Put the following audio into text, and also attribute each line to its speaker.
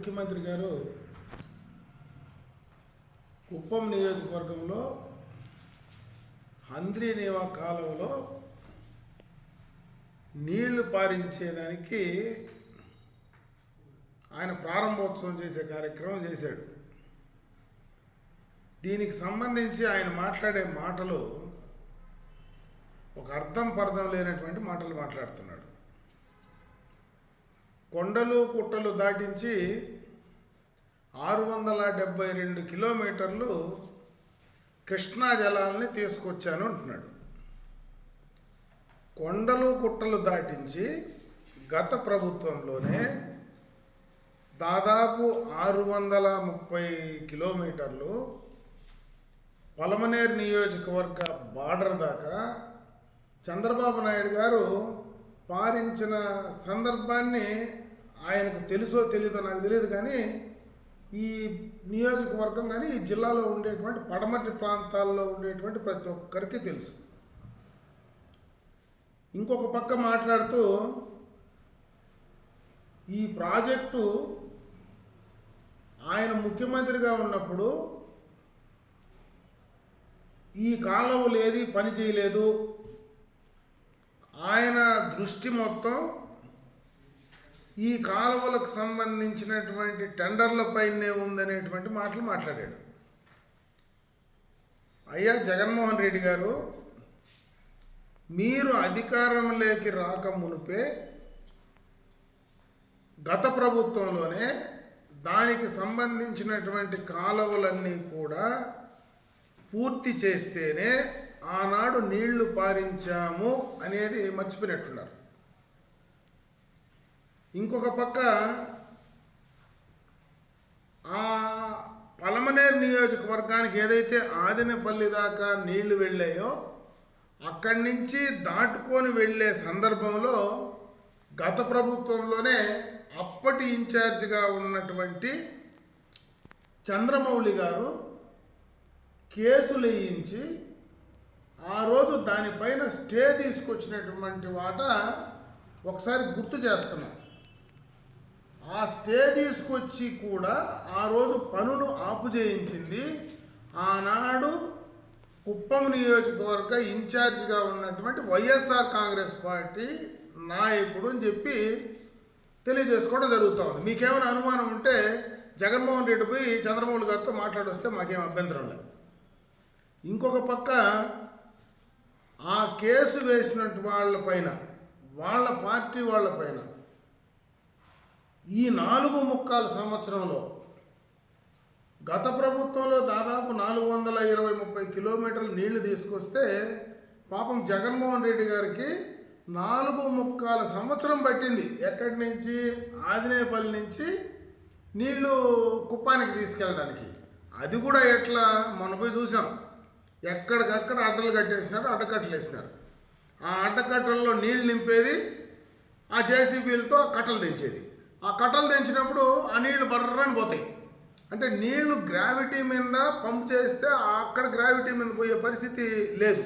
Speaker 1: ముఖ్యమంత్రి గారు కుప్పం నియోజకవర్గంలో హంద్రీనేవా కాలువలో నీళ్లు పారించేదానికి ఆయన ప్రారంభోత్సవం చేసే కార్యక్రమం చేశాడు. దీనికి సంబంధించి ఆయన మాట్లాడే మాటలు ఒక అర్థం పర్థం లేనటువంటి మాటలు మాట్లాడుతున్నాడు. కొండలు పుట్టలు దాటించి 672 కిలోమీటర్లు కృష్ణా జలాలని తీసుకొచ్చాను అంటున్నాడు. కొండలు పుట్టలు దాటించి గత ప్రభుత్వంలోనే దాదాపు 630 కిలోమీటర్లు పలమనేరు నియోజకవర్గ బార్డర్ దాకా చంద్రబాబు నాయుడు గారు పారించిన సందర్భాన్ని ఆయనకు తెలుసో తెలీదో నాకు తెలియదు, కానీ ఈ నియోజకవర్గం కానీ ఈ జిల్లాలో ఉండేటువంటి పడమటి ప్రాంతాల్లో ఉండేటువంటి ప్రతి ఒక్కరికి తెలుసు. ఇంకొక పక్క మాట్లాడుతూ ఈ ప్రాజెక్టు ఆయన ముఖ్యమంత్రిగా ఉన్నప్పుడు ఈ కాలువలు ఏది పని చేయలేదు, ఆయన దృష్టి మొత్తం ఈ కాలువలకు సంబంధించినటువంటి టెండర్లపైనే ఉందనేటువంటి మాటలు మాట్లాడాడు. అయ్యా జగన్మోహన్ రెడ్డి గారు, మీరు అధికారంలోకి రాక మునిపే గత ప్రభుత్వంలోనే దానికి సంబంధించినటువంటి కాలువలన్నీ కూడా పూర్తి చేస్తేనే ఆనాడు నీళ్లు పారించాము అనేది మర్చిపోయినట్టున్నారు. ఇంకొక పక్క ఆ పలమనేరు నియోజకవర్గానికి ఏదైతే ఆదినపల్లి దాకా నీళ్లు వెళ్ళాయో అక్కడి నుంచి దాటుకొని వెళ్ళే సందర్భంలో గత ప్రభుత్వంలోనే అప్పటి ఇన్ఛార్జిగా ఉన్నటువంటి చంద్రమౌళి గారు కేసులు వేయించి ఆ రోజు దానిపైన స్టే తీసుకొచ్చినటువంటి వాట ఒకసారి గుర్తు చేస్తున్నారు. ఆ స్టే తీసుకొచ్చి కూడా ఆ రోజు పనులు ఆపు చేయించింది ఆనాడు కుప్పం నియోజకవర్గ ఇన్ఛార్జిగా ఉన్నటువంటి వైఎస్ఆర్ కాంగ్రెస్ పార్టీ నాయకుడు అని చెప్పి తెలియజేసుకోవడం జరుగుతూ ఉంది. మీకేమైనా అనుమానం ఉంటే జగన్మోహన్ రెడ్డి పోయి చంద్రమౌళి గారితో మాట్లాడొస్తే మాకేం అభ్యంతరం లేదు. ఇంకొక పక్క ఆ కేసు వేసినట్టు వాళ్ళపైన, వాళ్ళ పార్టీ వాళ్ళపైన ఈ 4.25 సంవత్సరంలో గత ప్రభుత్వంలో దాదాపు 420-30 కిలోమీటర్లు నీళ్లు తీసుకొస్తే పాపం జగన్మోహన్ రెడ్డి గారికి 4.25 సంవత్సరం పట్టింది. ఎక్కడి నుంచి? ఆదినేపల్లి నుంచి నీళ్లు కుప్పానికి తీసుకెళ్ళడానికి. అది కూడా ఎట్లా మనం పోయి చూసాం. ఎక్కడికక్కడ అడ్డలు కట్టేసినారు, అడ్డకట్టలు వేసినారు. ఆ అడ్డకట్టల్లో నీళ్లు నింపేది, ఆ జేసీబీలతో కట్టలు దించేది. ఆ కట్టలు దించినప్పుడు ఆ నీళ్లు బర్రని పోతాయి. అంటే నీళ్లు గ్రావిటీ మీద పంప్ చేస్తే అక్కడ గ్రావిటీ మీద పోయే పరిస్థితి లేదు.